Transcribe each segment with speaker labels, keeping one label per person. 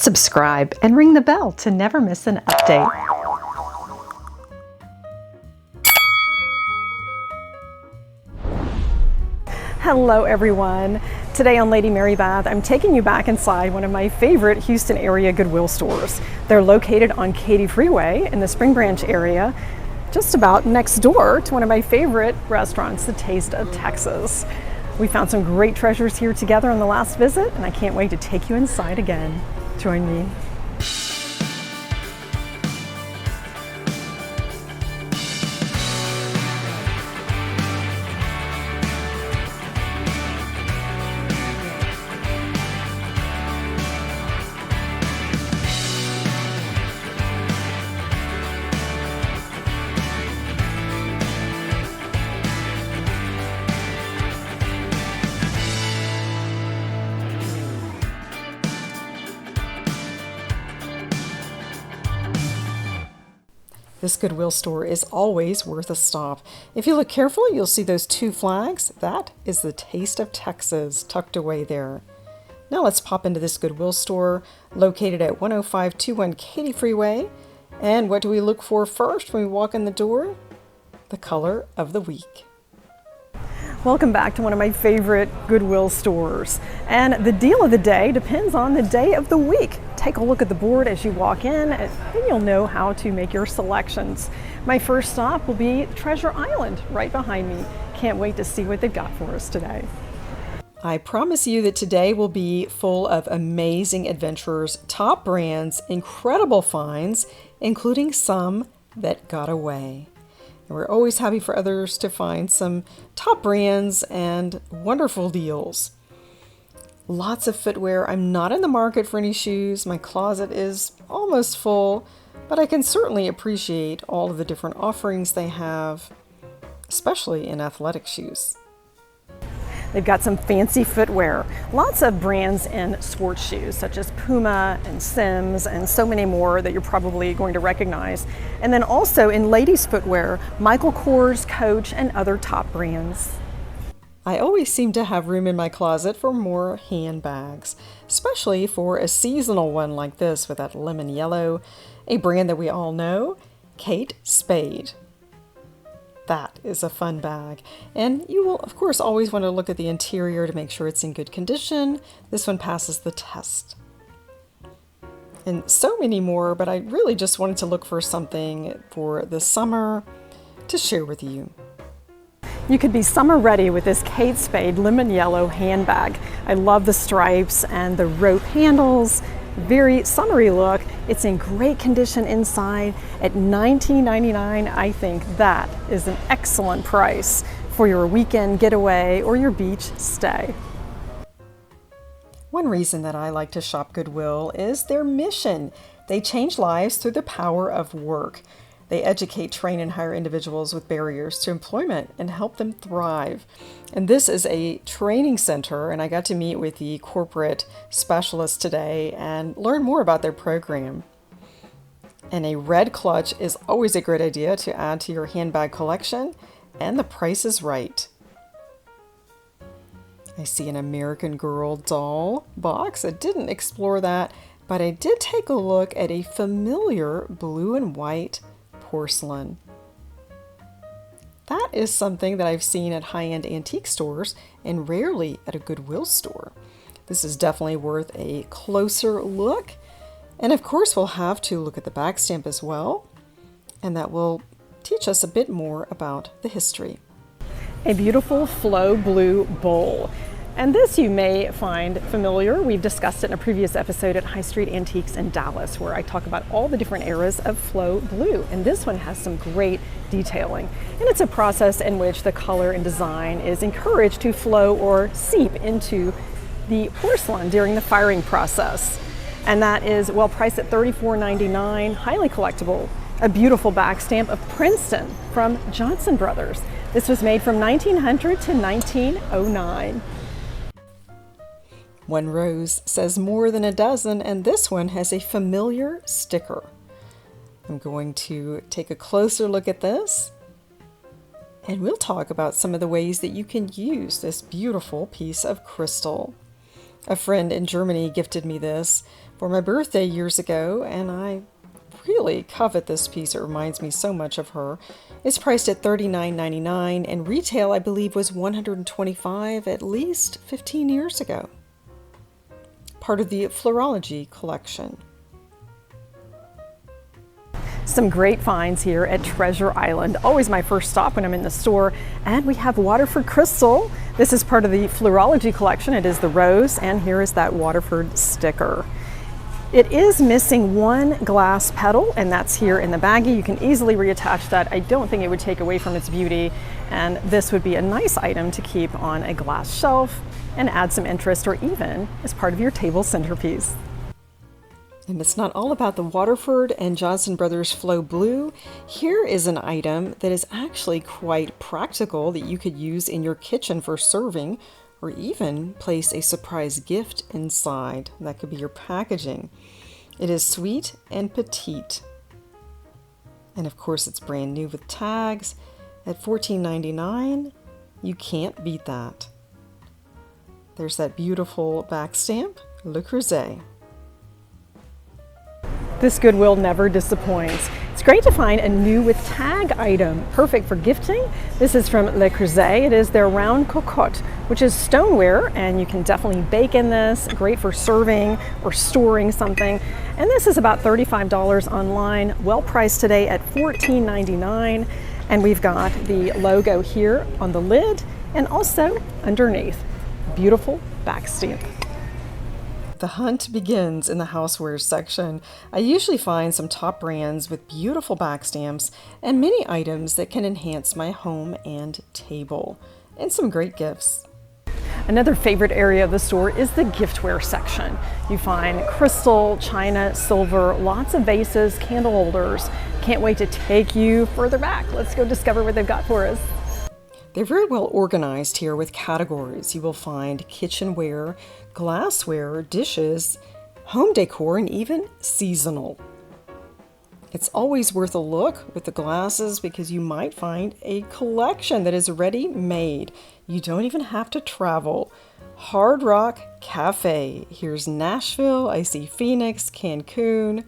Speaker 1: subscribe, and ring the bell to never miss an update. Hello everyone. Today on Lady Mary Bath, I'm taking you back inside one of my favorite Houston area Goodwill stores. They're located on Katy Freeway in the Spring Branch area, just about next door to one of my favorite restaurants, the Taste of Texas. We found some great treasures here together on the last visit, and I can't wait to take you inside again. Join me. This Goodwill store is always worth a stop. If you look carefully, you'll see those two flags. That is the Taste of Texas tucked away there. Now let's pop into this Goodwill store located at 10521 Katy Freeway. And what do we look for first when we walk in the door? The color of the week. Welcome back to one of my favorite Goodwill stores. And the deal of the day depends on the day of the week. Take a look at the board as you walk in, and then you'll know how to make your selections. My first stop will be Treasure Island right behind me. Can't wait to see what they've got for us today. I promise you that today will be full of amazing adventures, top brands, incredible finds, including some that got away. And we're always happy for others to find some top brands and wonderful deals. Lots of footwear. I'm not in the market for any shoes. My closet is almost full, but I can certainly appreciate all of the different offerings they have, especially in athletic shoes. They've got some fancy footwear. Lots of brands in sports shoes, such as Puma and Sims and so many more that you're probably going to recognize. And then also in ladies' footwear, Michael Kors, Coach, and other top brands. I always seem to have room in my closet for more handbags, especially for a seasonal one like this with that lemon yellow, a brand that we all know, Kate Spade. That is a fun bag. And you will, of course, always want to look at the interior to make sure it's in good condition. This one passes the test. And so many more, but I really just wanted to look for something for the summer to share with you. You could be summer ready with this Kate Spade lemon yellow handbag. I love the stripes and the rope handles. Very summery look. It's in great condition inside. At $19.99, I think that is an excellent price for your weekend getaway or your beach stay. One reason that I like to shop Goodwill is their mission. They change lives through the power of work. They educate, train, and hire individuals with barriers to employment and help them thrive. And this is a training center, and I got to meet with the corporate specialist today and learn more about their program. And a red clutch is always a great idea to add to your handbag collection, and the price is right. I see an American Girl doll box. I didn't explore that, but I did take a look at a familiar blue and white porcelain. That is something that I've seen at high-end antique stores and rarely at a Goodwill store. This is definitely worth a closer look. And of course, we'll have to look at the backstamp as well, and that will teach us a bit more about the history. A beautiful flow blue bowl. And this you may find familiar. We've discussed it in a previous episode at High Street Antiques in Dallas, where I talk about all the different eras of flow blue. And this one has some great detailing. And it's a process in which the color and design is encouraged to flow or seep into the porcelain during the firing process. And that is well priced at $34.99, highly collectible. A beautiful backstamp of Princeton from Johnson Brothers. This was made from 1900 to 1909. One rose says more than a dozen, and this one has a familiar sticker. I'm going to take a closer look at this, and we'll talk about some of the ways that you can use this beautiful piece of crystal. A friend in Germany gifted me this for my birthday years ago, and I really covet this piece. It reminds me so much of her. It's priced at $39.99, and retail, I believe, was $125 at least 15 years ago. Part of the Florology collection.
Speaker 2: Some great finds here at Treasure Island. Always my first stop when I'm in the store. And we have Waterford crystal. This is part of the Florology collection. It is the rose, and here is that Waterford sticker. It is missing one glass petal, and that's here in the baggie. You can easily reattach that. I don't think it would take away from its beauty, and this would be a nice item to keep on a glass shelf and add some interest, or even as part of your table centerpiece.
Speaker 1: And it's not all about the Waterford and Johnson Brothers Flow Blue. Here is an item that is actually quite practical that you could use in your kitchen for serving, or even place a surprise gift inside. That could be your packaging. It is sweet and petite. And of course it's brand new with tags at $14.99. You can't beat that. There's that beautiful back stamp, Le Creuset.
Speaker 2: This Goodwill never disappoints. It's great to find a new with tag item, perfect for gifting. This is from Le Creuset. It is their round cocotte, which is stoneware, and you can definitely bake in this. Great for serving or storing something. And this is about $35 online, well priced today at $14.99. And we've got the logo here on the lid and also underneath. Beautiful back stamp.
Speaker 1: The hunt begins in the housewares section. I usually find some top brands with beautiful back stamps and many items that can enhance my home and table, and some great gifts.
Speaker 2: Another favorite area of the store is the giftware section. You find crystal, china, silver, lots of vases, candle holders. Can't wait to take you further back. Let's go discover what they've got for us.
Speaker 1: They're very well organized here with categories. You will find kitchenware, glassware, dishes, home decor, and even seasonal. It's always worth a look with the glasses because you might find a collection that is ready-made. You don't even have to travel. Hard Rock Cafe. Here's Nashville. I see Phoenix, Cancun.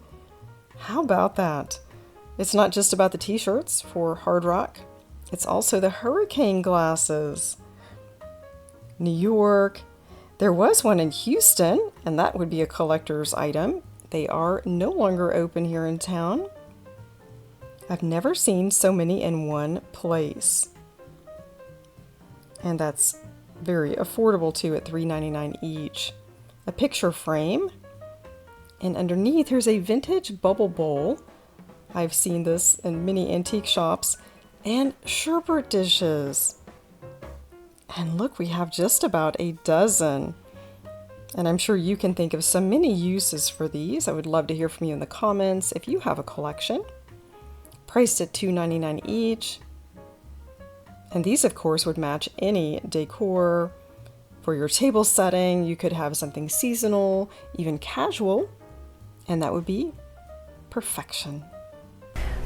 Speaker 1: How about that? It's not just about the t-shirts for Hard Rock. It's also the hurricane glasses. New York. There was one in Houston, and that would be a collector's item. They are no longer open here in town. I've never seen so many in one place. And that's very affordable too at $3.99 each. A picture frame. And underneath there's a vintage bubble bowl. I've seen this in many antique shops. And sherbet dishes. And look, we have just about a dozen. And I'm sure you can think of so many uses for these. I would love to hear from you in the comments if you have a collection. Priced at $2.99 each. And these, of course, would match any decor. For your table setting, you could have something seasonal, even casual, and that would be perfection.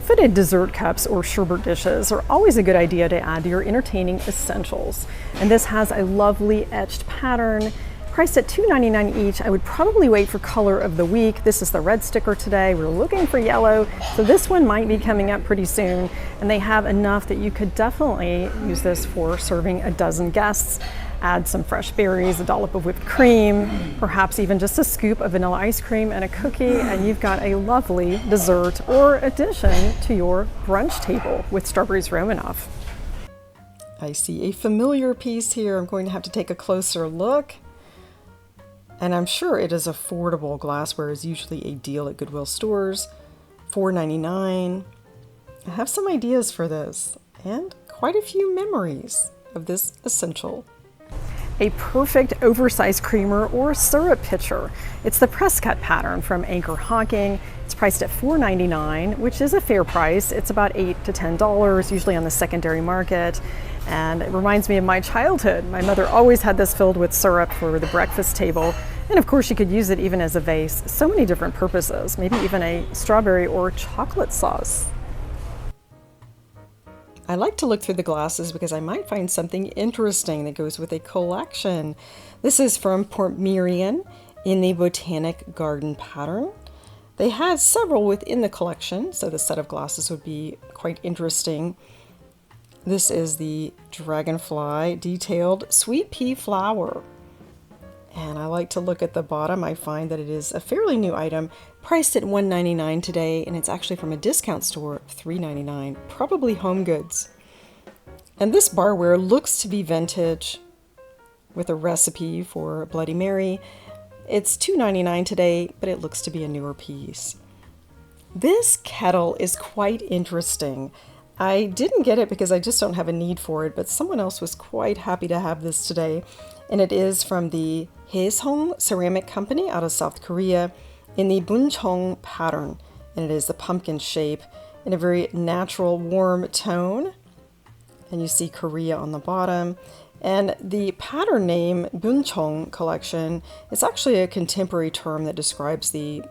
Speaker 2: Fitted dessert cups or sherbet dishes are always a good idea to add to your entertaining essentials. And this has a lovely etched pattern. Priced at $2.99 each. I would probably wait for color of the week. This is the red sticker today. We're looking for yellow, so this one might be coming up pretty soon. And they have enough that you could definitely use this for serving a dozen guests. Add some fresh berries, a dollop of whipped cream, perhaps even just a scoop of vanilla ice cream and a cookie, and you've got a lovely dessert or addition to your brunch table with strawberries Romanoff.
Speaker 1: I see a familiar piece here. I'm going to have to take a closer look. And I'm sure it is affordable. Glassware is usually a deal at Goodwill stores. $4.99. I have some ideas for this and quite a few memories of this essential.
Speaker 2: A perfect oversized creamer or syrup pitcher. It's the press cut pattern from Anchor Hocking. It's priced at $4.99, which is a fair price. It's about $8 to $10, usually on the secondary market. And it reminds me of my childhood. My mother always had this filled with syrup for the breakfast table. And of course you could use it even as a vase. So many different purposes, maybe even a strawberry or chocolate sauce.
Speaker 1: I like to look through the glasses because I might find something interesting that goes with a collection. This is from Port Merion, in the Botanic Garden pattern. They had several within the collection, so the set of glasses would be quite interesting. This is the dragonfly detailed sweet pea flower. And I like to look at the bottom. I find that it is a fairly new item, priced at $1.99 today, and it's actually from a discount store of $3.99, probably Home Goods. And this barware looks to be vintage with a recipe for Bloody Mary. It's $2.99 today, but it looks to be a newer piece. This kettle is quite interesting. I didn't get it because I just don't have a need for it, but someone else was quite happy to have this today. And it is from the Haeshong Ceramic Company out of South Korea in the Buncheong pattern. And it is the pumpkin shape in a very natural, warm tone. And you see Korea on the bottom. And the pattern name Buncheong collection is actually a contemporary term that describes the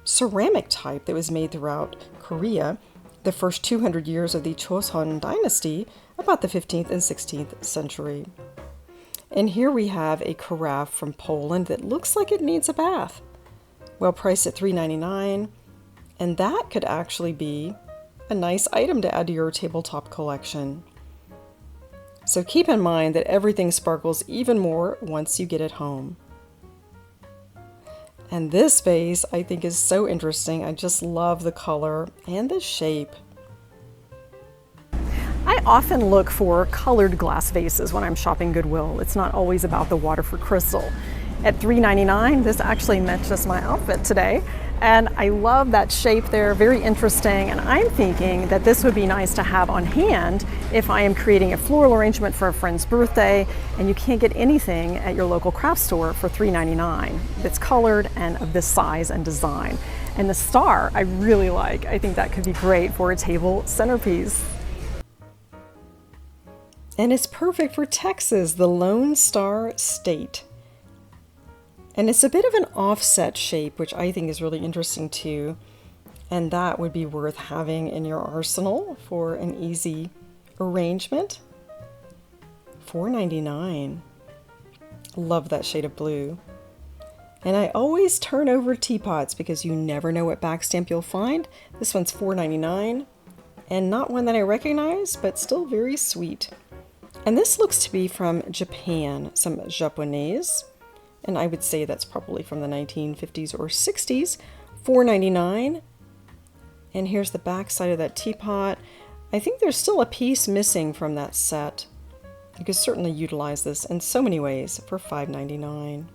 Speaker 1: ceramic type that was made throughout Korea the first 200 years of the Joseon dynasty, about the 15th and 16th century. And here we have a carafe from Poland that looks like it needs a bath. Well, priced at $3.99, and that could actually be a nice item to add to your tabletop collection. So keep in mind that everything sparkles even more once you get it home. And this vase I think is so interesting. I just love the color and the shape.
Speaker 2: I often look for colored glass vases when I'm shopping Goodwill. It's not always about the Waterford crystal. At $3.99, this actually matches my outfit today. And I love that shape there, very interesting. And I'm thinking that this would be nice to have on hand if I am creating a floral arrangement for a friend's birthday and you can't get anything at your local craft store for $3.99 that's colored and of this size and design. And the star I really like. I think that could be great for a table centerpiece.
Speaker 1: And it's perfect for Texas, the Lone Star State. And it's a bit of an offset shape, which I think is really interesting too. And that would be worth having in your arsenal for an easy arrangement. $4.99. Love that shade of blue. And I always turn over teapots because you never know what backstamp you'll find. This one's $4.99 and not one that I recognize, but still very sweet. And this looks to be from Japan, some Japanese. And I would say that's probably from the 1950s or 60s, $4.99. And here's the back side of that teapot. I think there's still a piece missing from that set. You could certainly utilize this in so many ways for $5.99.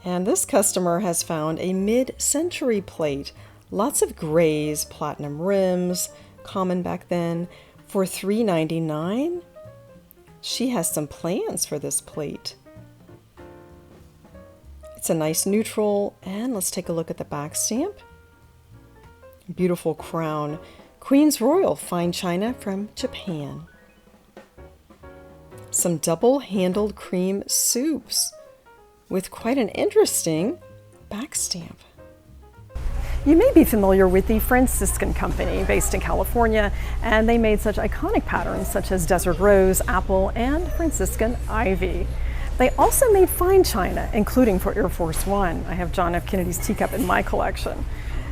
Speaker 1: And this customer has found a mid-century plate. Lots of grays, platinum rims, common back then, for $3.99. She has some plans for this plate. It's a nice neutral, and let's take a look at the back stamp. Beautiful crown. Queen's Royal fine china from Japan. Some double-handled cream soups with quite an interesting back stamp.
Speaker 2: You may be familiar with the Franciscan Company based in California, and they made such iconic patterns such as Desert Rose, Apple, and Franciscan Ivy. They also made fine china, including for Air Force One. I have John F. Kennedy's teacup in my collection.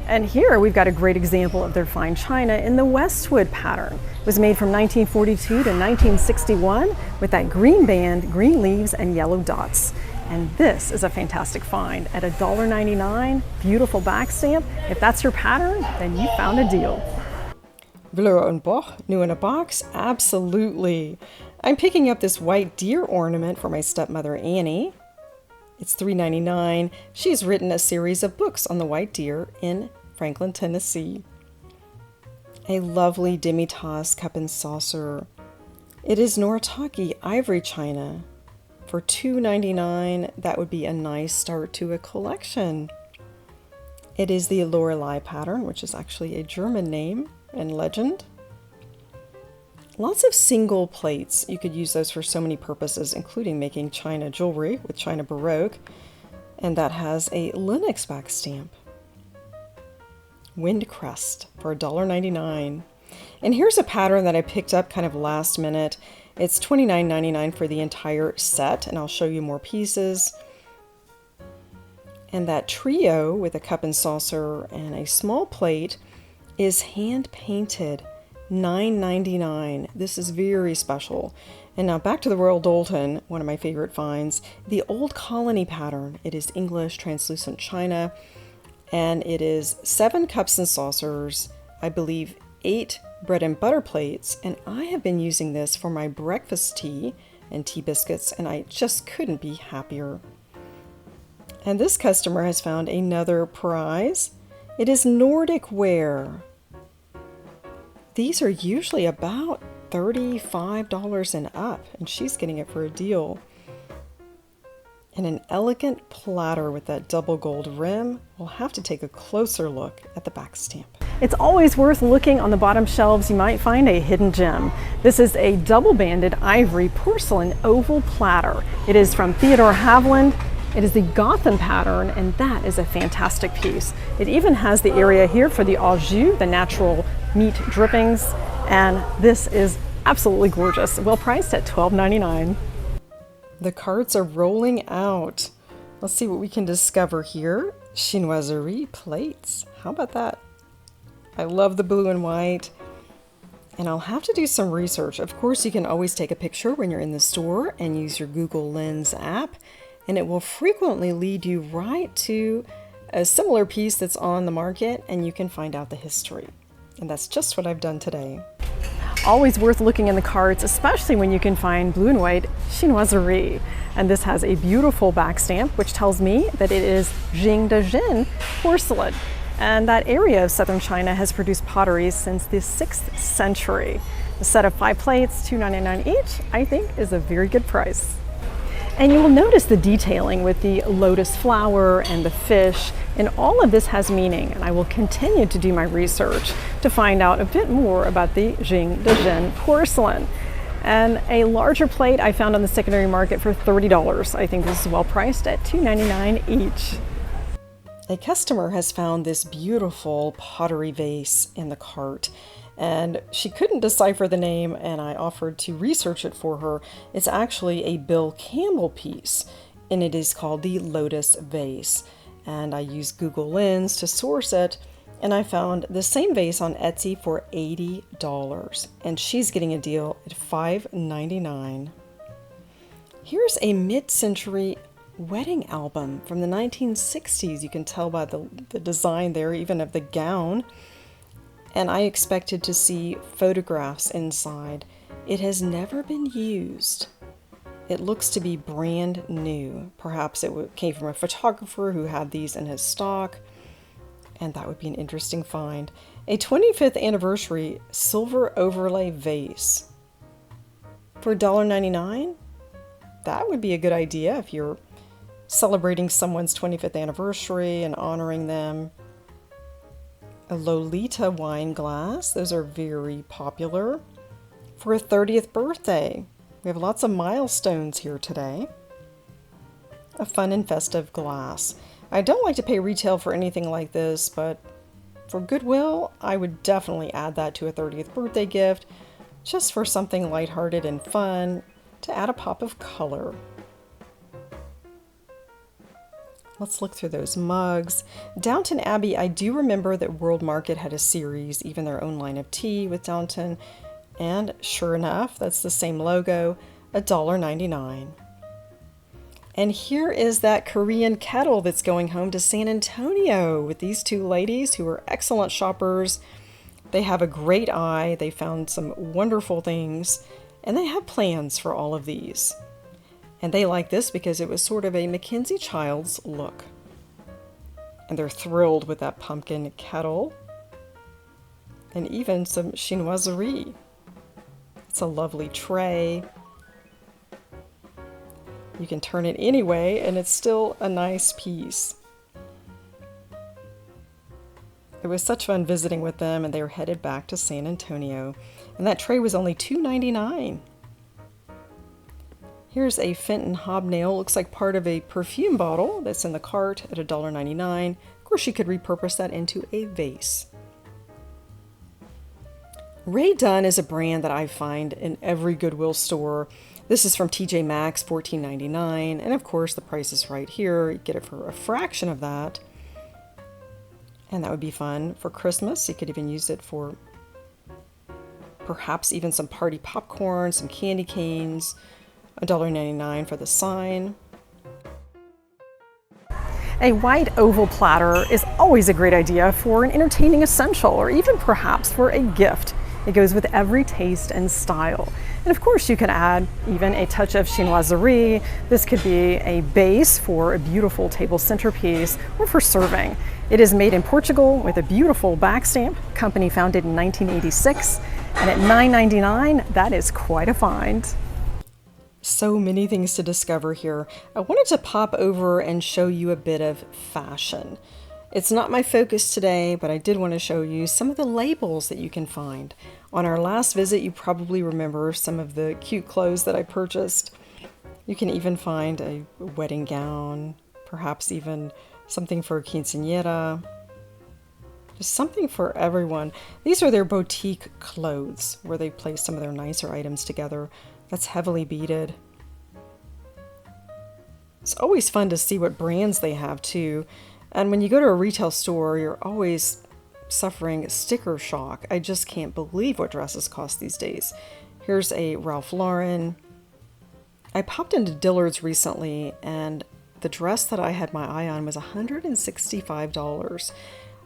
Speaker 2: And here we've got a great example of their fine china in the Wedgwood pattern. It was made from 1942 to 1961 with that green band, green leaves, and yellow dots. And this is a fantastic find at $1.99, beautiful back stamp. If that's your pattern, then you found a deal.
Speaker 1: Villeroy Boch, new in a box? Absolutely. I'm picking up this white deer ornament for my stepmother Annie. It's $3.99. She's written a series of books on the white deer in Franklin, Tennessee. A lovely demi-tasse cup and saucer. It is Noritake ivory china. For $2.99, that would be a nice start to a collection. It is the Lorelei pattern, which is actually a German name and legend. Lots of single plates. You could use those for so many purposes, including making china jewelry with China Baroque. And that has a Lenox back stamp. Windcrest for $1.99. And here's a pattern that I picked up kind of last minute. It's $29.99 for the entire set, and I'll show you more pieces. And that trio with a cup and saucer and a small plate is hand painted, $9.99. This is very special. And now back to the Royal Doulton, one of my favorite finds, the Old Colony pattern. It is English translucent china, and it is 7 cups and saucers, I believe 8 bread and butter plates, and I have been using this for my breakfast tea and tea biscuits, and I just couldn't be happier. And this customer has found another prize. It is Nordic ware. These are usually about $35 and up, and she's getting it for a deal. And an elegant platter with that double gold rim. We'll have to take a closer look at the back stamp.
Speaker 2: It's always worth looking on the bottom shelves. You might find a hidden gem. This is a double-banded ivory porcelain oval platter. It is from Theodore Haviland. It is the Gotham pattern, and that is a fantastic piece. It even has the area here for the au jus, the natural meat drippings, and this is absolutely gorgeous. Well priced at $12.99.
Speaker 1: The cards are rolling out. Let's see what we can discover here. Chinoiserie plates. How about that? I love the blue and white. And I'll have to do some research. Of course, you can always take a picture when you're in the store and use your Google Lens app, and it will frequently lead you right to a similar piece that's on the market, and you can find out the history. And that's just what I've done today.
Speaker 2: Always worth looking in the cards, especially when you can find blue and white chinoiserie. And this has a beautiful back stamp, which tells me that it is Jing de Jin porcelain. And that area of southern China has produced pottery since the 6th century. A set of 5 plates, $2.99 each, I think is a very good price. And you will notice the detailing with the lotus flower and the fish, and all of this has meaning, and I will continue to do my research to find out a bit more about the Jing de Jin porcelain. And a larger plate I found on the secondary market for $30. I think this is well priced at $2.99 each.
Speaker 1: A customer has found this beautiful pottery vase in the cart, and she couldn't decipher the name, and I offered to research it for her. It's actually a Bill Campbell piece, and it is called the Lotus Vase. And I used Google Lens to source it, and I found the same vase on Etsy for $80, and she's getting a deal at $5.99. Here's a mid-century wedding album from the 1960s. You can tell by the design there, even of the gown. And I expected to see photographs inside. It has never been used. It looks to be brand new. Perhaps it came from a photographer who had these in his stock, and that would be an interesting find. A 25th anniversary silver overlay vase for $1.99? That would be a good idea if you're celebrating someone's 25th anniversary and honoring them. A Lolita wine glass. Those are very popular for a 30th birthday. We have lots of milestones here today. A fun and festive glass. I don't like to pay retail for anything like this, but for Goodwill, I would definitely add that to a 30th birthday gift, just for something lighthearted and fun to add a pop of color. Let's look through those mugs. Downton Abbey, I do remember that World Market had a series, even their own line of tea with Downton. And sure enough, that's the same logo, $1.99. And here is that Korean kettle that's going home to San Antonio with these two ladies who are excellent shoppers. They have a great eye. They found some wonderful things, and they have plans for all of these. And they like this because it was sort of a Mackenzie Childs look. And they're thrilled with that pumpkin kettle. And even some chinoiserie. It's a lovely tray. You can turn it anyway, and it's still a nice piece. It was such fun visiting with them, and they were headed back to San Antonio. And that tray was only $2.99. Here's a Fenton hobnail. Looks like part of a perfume bottle that's in the cart at $1.99. Of course, you could repurpose that into a vase. Ray Dunn is a brand that I find in every Goodwill store. This is from TJ Maxx, $14.99, and of course the price is right here. You get it for a fraction of that, and that would be fun for Christmas. You could even use it for perhaps even some party popcorn, some candy canes, $1.99 for the sign.
Speaker 2: A white oval platter is always a great idea for an entertaining essential, or even perhaps for a gift. It goes with every taste and style. And of course you can add even a touch of chinoiserie. This could be a base for a beautiful table centerpiece or for serving. It is made in Portugal with a beautiful backstamp, company founded in 1986. And at $9.99, that is quite a find.
Speaker 1: So many things to discover here. I wanted to pop over and show you a bit of fashion. It's not my focus today, but I did want to show you some of the labels that you can find. On our last visit, you probably remember some of the cute clothes that I purchased. You can even find a wedding gown, perhaps even something for a quinceañera. Just something for everyone. These are their boutique clothes, where they place some of their nicer items together. That's heavily beaded. It's always fun to see what brands they have too. And when you go to a retail store, you're always suffering sticker shock. I just can't believe what dresses cost these days. Here's a Ralph Lauren. I popped into Dillard's recently, and the dress that I had my eye on was $165.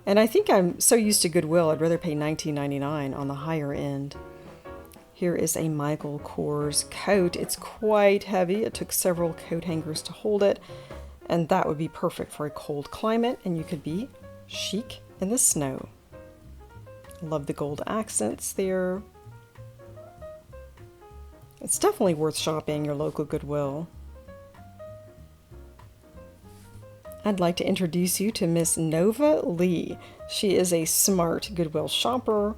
Speaker 1: And I think I'm so used to Goodwill, I'd rather pay $19.99 on the higher end. Here is a Michael Kors coat. It's quite heavy. It took several coat hangers to hold it, and that would be perfect for a cold climate, and you could be chic in the snow. Love the gold accents there. It's definitely worth shopping your local Goodwill. I'd like to introduce you to Miss Nova Lee. She is a smart Goodwill shopper,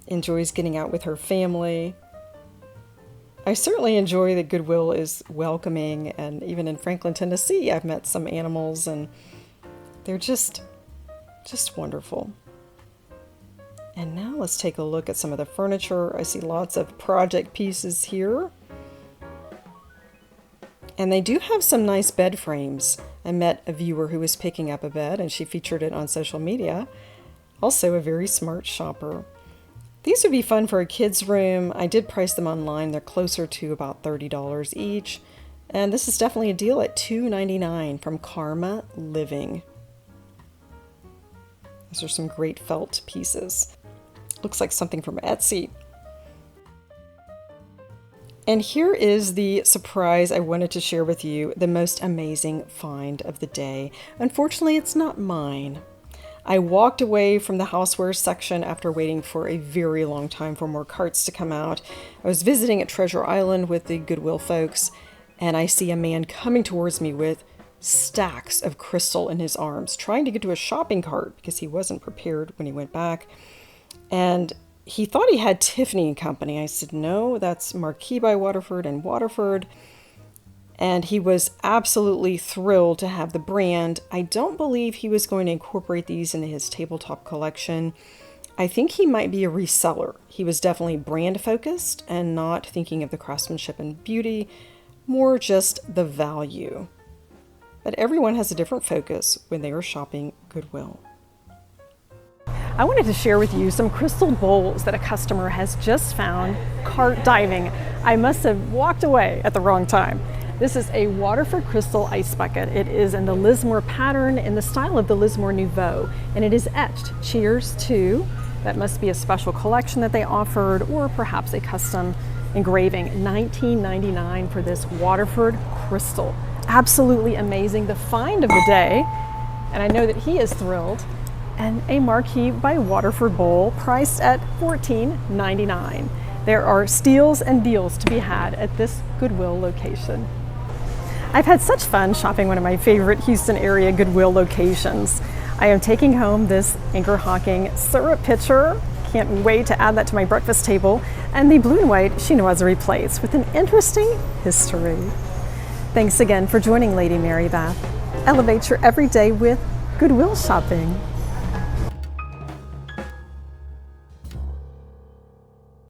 Speaker 1: enjoys getting out with her family. I certainly enjoy that Goodwill is welcoming, and even in Franklin, Tennessee, I've met some animals and they're just wonderful. And now let's take a look at some of the furniture. I see lots of project pieces here. And they do have some nice bed frames. I met a viewer who was picking up a bed and she featured it on social media. Also a very smart shopper. These would be fun for a kid's room. I did price them online. They're closer to about $30 each. And this is definitely a deal at $2.99 from Karma Living. These are some great felt pieces. Looks like something from Etsy. And here is the surprise I wanted to share with you, the most amazing find of the day. Unfortunately, it's not mine. I walked away from the houseware section after waiting for a very long time for more carts to come out. I was visiting at Treasure Island with the Goodwill folks, and I see a man coming towards me with stacks of crystal in his arms, trying to get to a shopping cart because he wasn't prepared when he went back. And he thought he had Tiffany & Company. I said, no, that's Marquis by Waterford and Waterford. And he was absolutely thrilled to have the brand. I don't believe he was going to incorporate these into his tabletop collection. I think he might be a reseller. He was definitely brand focused and not thinking of the craftsmanship and beauty, more just the value. But everyone has a different focus when they are shopping Goodwill.
Speaker 2: I wanted to share with you some crystal bowls that a customer has just found cart diving. I must have walked away at the wrong time. This is a Waterford crystal ice bucket. It is in the Lismore pattern in the style of the Lismore Nouveau, and it is etched. Cheers to, that must be a special collection that they offered, or perhaps a custom engraving. $19.99 for this Waterford crystal. Absolutely amazing. The find of the day, and I know that he is thrilled. And a Marquis by Waterford bowl priced at $14.99. There are steals and deals to be had at this Goodwill location. I've had such fun shopping one of my favorite Houston area Goodwill locations. I am taking home this Anchor Hawking syrup pitcher. Can't wait to add that to my breakfast table, and the blue and white chinoiserie plates with an interesting history. Thanks again for joining Lady Mary Beth. Elevate your everyday with Goodwill shopping.